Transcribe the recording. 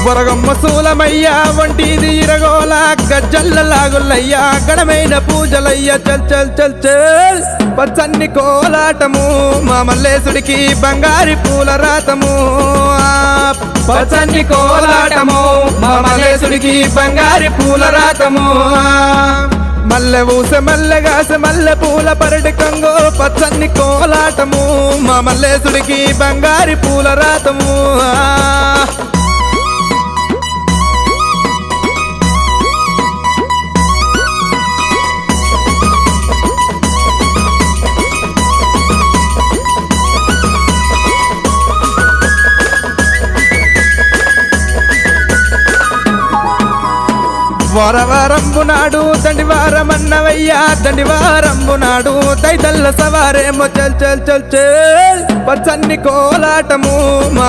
వరగమ్మ సూలమయ్యా వంటిది ఇరగోల గజ్జల్ల లాగులయ్యా గడమైన పూజలయ్యా చల్ చల్ చల్ చల్ పచ్చన్ని కోలాటము మా మల్లేశుడికి బంగారి పూల రాతము పచ్చన్ని కోలాటము మా మల్లేశుడికి బంగారి పూల రాతము మల్లె ఊస మల్లెగాస మల్లె పూల పరటి కంగో పచ్చన్ని కోలాటము మా మల్లేశుడికి బంగారి పూల రాతము వారవారంబు నాడు దండివారమన్నవయ్యా దండివారంబు నాడు దైతల్ల సవారేమో చల్ చల్ చల్ చల్ పచ్చన్ని కోలాటము